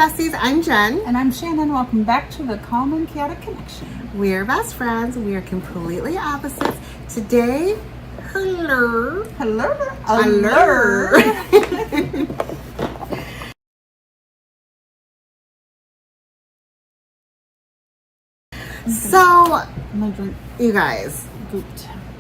besties, I'm Jen. And I'm Shannon. Welcome back to the Calm and Chaotic Connection. We're best friends. We are completely opposites. Today, Allure. Allure. Allure. So, you guys,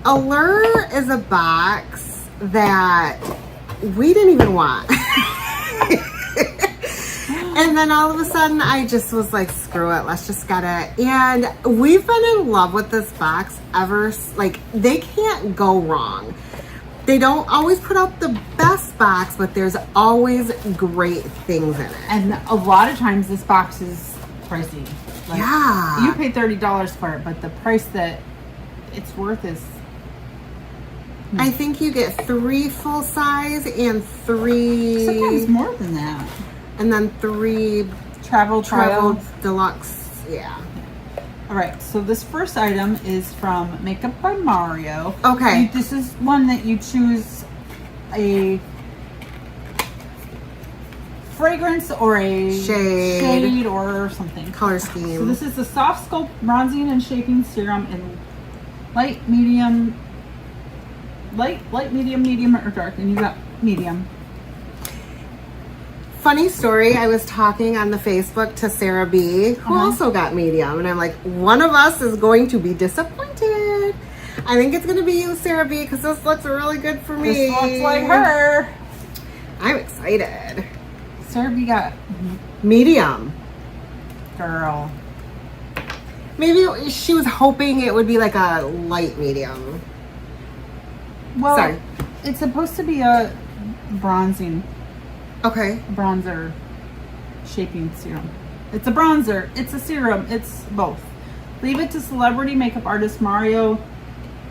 Allure is a box that we didn't even want. And then all of a sudden, I just was like, screw it, let's just get it. And we've been in love with this box ever, like, they can't go wrong. They don't always put out the best box, but there's always great things in it. And a lot of times this box is pricey. Like, yeah. You paid $30 for it, but the price that it's worth is... I think you get 3 full size and 3... Sometimes more than that. And then 3 travel deluxe. Yeah. All right, so this first item is from Makeup by Mario. Okay. This is one that you choose a fragrance or a shade or something. Color scheme. So this is the Soft Sculpt Bronzing and Shaping Serum in light, medium, medium, or dark. And you got medium. Funny story, I was talking on the Facebook to Sarah B, who also got medium, and I'm like, one of us is going to be disappointed. I think it's going to be you, Sarah B, because this looks really good for me. This looks like her. I'm excited. Sarah B got medium. Girl. Maybe she was hoping it would be like a light medium. Well, sorry. It's supposed to be a bronzing. Okay. Bronzer shaping serum. It's a bronzer. It's a serum. It's both. Leave it to celebrity makeup artist Mario.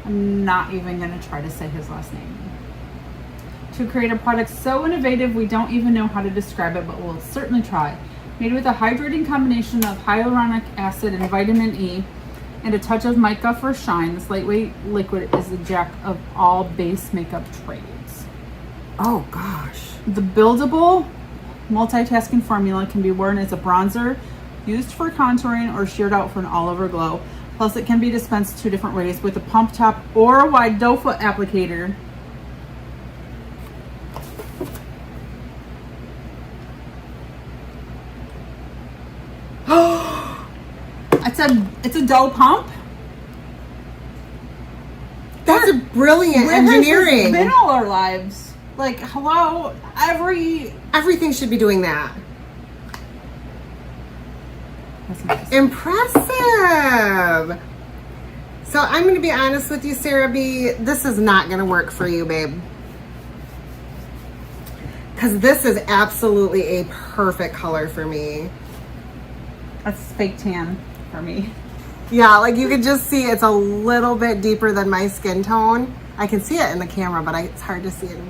I'm not even going to try to say his last name. To create a product so innovative we don't even know how to describe it, but we'll certainly try. Made with a hydrating combination of hyaluronic acid and vitamin E and a touch of mica for shine, this lightweight liquid is the jack of all base makeup trades. Oh gosh. The buildable multitasking formula can be worn as a bronzer, used for contouring, or sheared out for an all-over glow. Plus, it can be dispensed 2 different ways with a pump top or a wide doe foot applicator. It's a doe pump. That's a brilliant engineering. It's been all our lives. Like, hello, everything should be doing that. That's nice. Impressive. So I'm going to be honest with you, Sarah B. This is not going to work for you, babe. Because this is absolutely a perfect color for me. That's fake tan for me. Yeah, like you can just see it's a little bit deeper than my skin tone. I can see it in the camera, but it's hard to see it.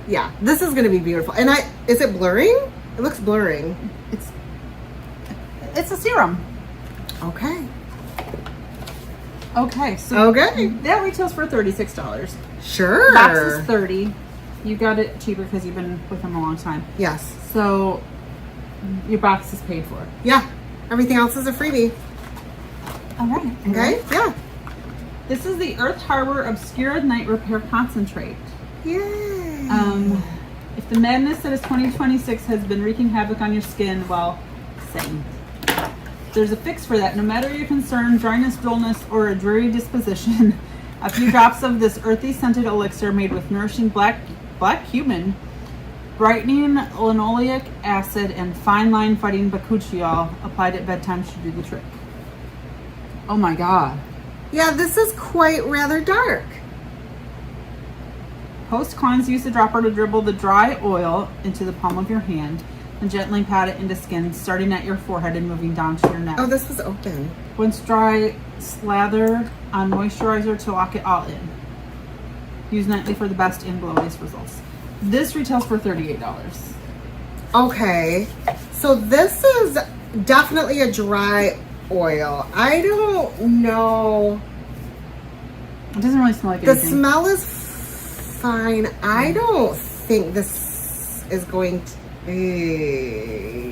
Yeah, this is going to be beautiful. And is it blurring? It looks blurring. It's a serum. Okay. Okay, so okay. That retails for $36. Sure. The box is $30. You got it cheaper because you've been with them a long time. Yes. So your box is paid for. Yeah. Everything else is a freebie. All right. Okay. Yeah. This is the Earth Harbor Obscured Night Repair Concentrate. Yay. If the madness that is 2026 has been wreaking havoc on your skin, well, same. There's a fix for that. No matter your concern, dryness, dullness, or a dreary disposition, a few drops of this earthy scented elixir made with nourishing black cumin, brightening linoleic acid, and fine line fighting bakuchiol applied at bedtime should do the trick. Oh my God. Yeah, this is quite rather dark. Post cleanse, use a dropper to dribble the dry oil into the palm of your hand and gently pat it into skin, starting at your forehead and moving down to your neck. Oh, this was open. Once dry, slather on moisturizer to lock it all in. Use nightly for the best and glowiest results. This retails for $38. Okay, so this is definitely a dry oil. I don't know. It doesn't really smell like the anything. The smell is fine. I don't think this is going to be...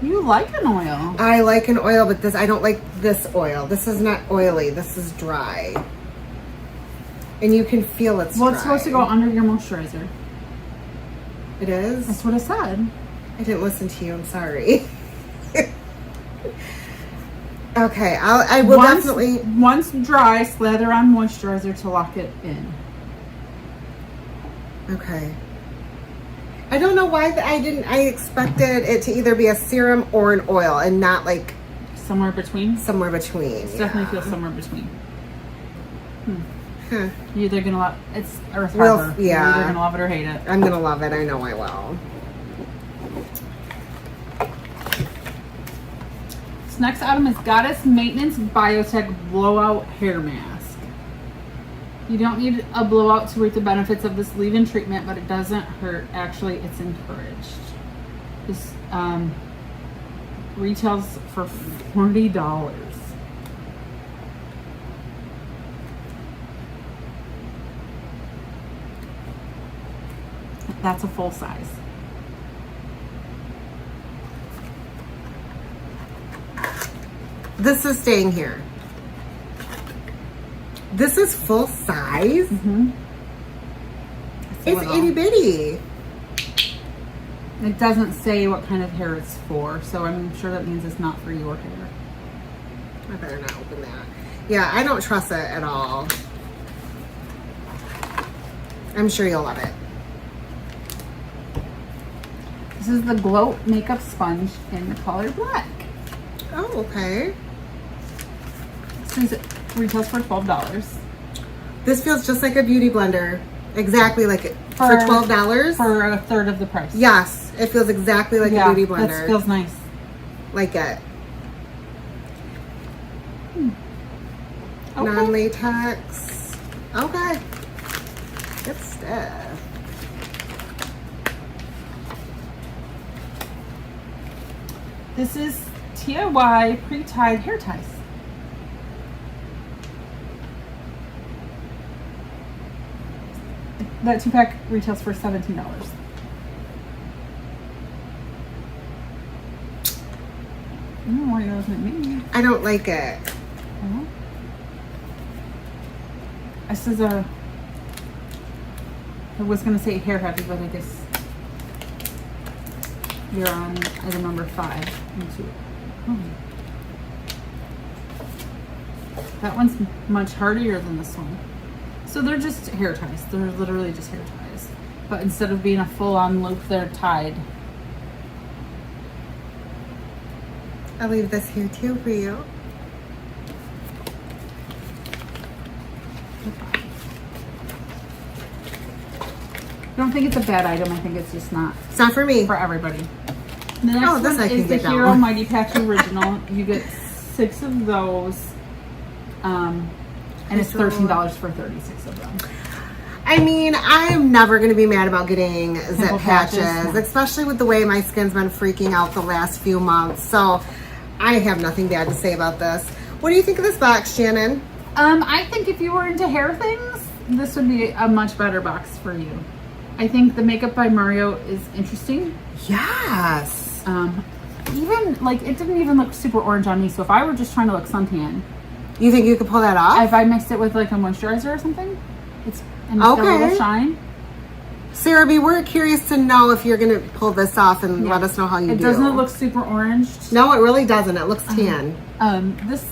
You like an oil. I like an oil, but I don't like this oil. This is not oily. This is dry. And you can feel it's Well, dry. it's supposed to go under your moisturizer. It is? That's what I said. I didn't listen to you. I'm sorry. Okay, I will definitely... Once dry, slather on moisturizer to lock it in. Okay. I don't know why I expected it to either be a serum or an oil and not like... Somewhere between? Somewhere between, It definitely feels somewhere between. Huh. You're either gonna love it's Earth Well, Harbor. yeah. You're either gonna love it or hate it. I'm gonna love it. I know I will. This next item is Goddess Maintenance Biotech Blowout Hair Mask. You don't need a blowout to reap the benefits of this leave-in treatment, but it doesn't hurt. Actually, it's encouraged. This retails for $40. That's a full size. This is staying here. This is full size? Mm-hmm. It's itty bitty. It doesn't say what kind of hair it's for, so I'm sure that means it's not for your hair. I better not open that. Yeah, I don't trust it at all. I'm sure you'll love it. This is the Glow Makeup Sponge in the color black. Oh, okay. Since it retails for $12. This feels just like a beauty blender. Exactly like it. For $12? For a third of the price. Yes, it feels exactly like a beauty blender. That feels nice. Like it. Okay. Non-latex. Okay. Good stuff. This is DIY pre-tied hair ties. That 2-pack retails for $17. I don't know why you're looking at me. I don't like it. Oh. This is I was going to say hair heavy, but I guess you're on item number 5. Oh. That one's much hardier than this one. So they're just hair ties. They're literally just hair ties. But instead of being a full-on loop, they're tied. I'll leave this here too for you. I don't think it's a bad item. I think it's just not It's not for me. for everybody. The next Oh, this one I can is the get down. Hero Mighty Patch Original. You get 6 of those. And it's $13 for 36 of them. I mean, I'm never going to be mad about getting zip Pimple patches, patches, no. especially with the way my skin's been freaking out the last few months. So I have nothing bad to say about this. What do you think of this box, Shannon? I think if you were into hair things, this would be a much better box for you. I think the Makeup by Mario is interesting. Yes. Even, like, it didn't even look super orange on me. So if I were just trying to look suntan, You think you could pull that off? if I mixed it with, like, a moisturizer or something, it's got a little shine. Sarah B, we're curious to know if you're going to pull this off and let us know how you do. It doesn't look super orange. No, it really doesn't. It looks tan. This,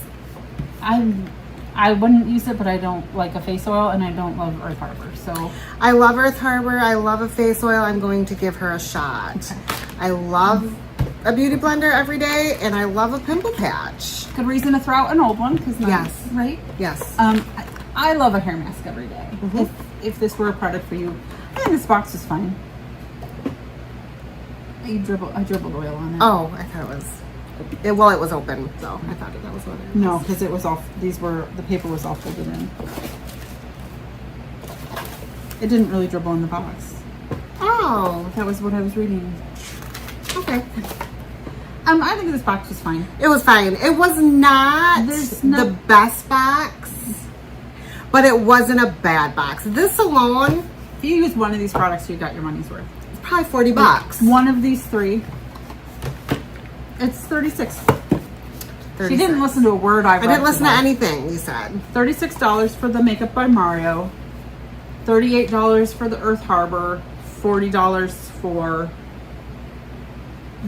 I wouldn't use it, but I don't like a face oil, and I don't love Earth Harbor, so. I love Earth Harbor. I love a face oil. I'm going to give her a shot. Okay. I love a beauty blender every day, and I love a pimple patch. Good reason to throw out an old one, because Yes. right? Yes. I love a hair mask every day. If this were a product for you, I think this box is fine. I dribbled oil on it. Oh, I thought it was. It was open, so I thought that was what it was. No, because it was all. The paper was all folded in. It didn't really dribble in the box. Oh, That was what I was reading. okay. I think this box was fine. It was fine. It was not the best box, but it wasn't a bad box. This alone, If you use one of these products, you got your money's worth. it's probably $40. One of these 3. It's 36. 36. She didn't listen to a word I read. I didn't listen to today. anything you said. $36 for the Makeup by Mario. $38 for the Earth Harbor. $40 for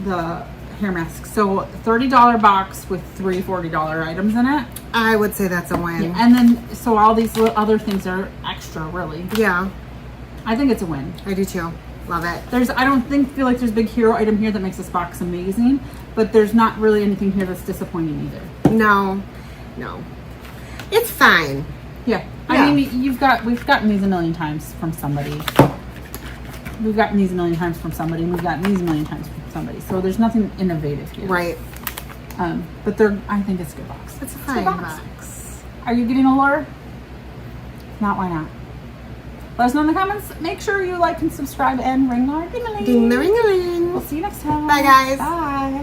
the hair mask. So $30 box with 3 $40 items in it. I would say that's a win. Yeah, and then so all these other things are extra, really. Yeah, I think it's a win. I do too. Love it. I don't feel like there's a big hero item here that makes this box amazing, but there's not really anything here that's disappointing either. No. It's fine. Yeah. Yeah. I mean, we've gotten these a million times from somebody. We've gotten these a million times from somebody, and we've gotten these a million times from somebody. So there's nothing innovative here. Right. But I think it's a good box. It's a good fine box. Are you getting Allure? If not, why not? Let us know in the comments. Make sure you like and subscribe and ring our ding-a-ling. Ding the ring-a-ling. We'll see you next time. Bye, guys. Bye.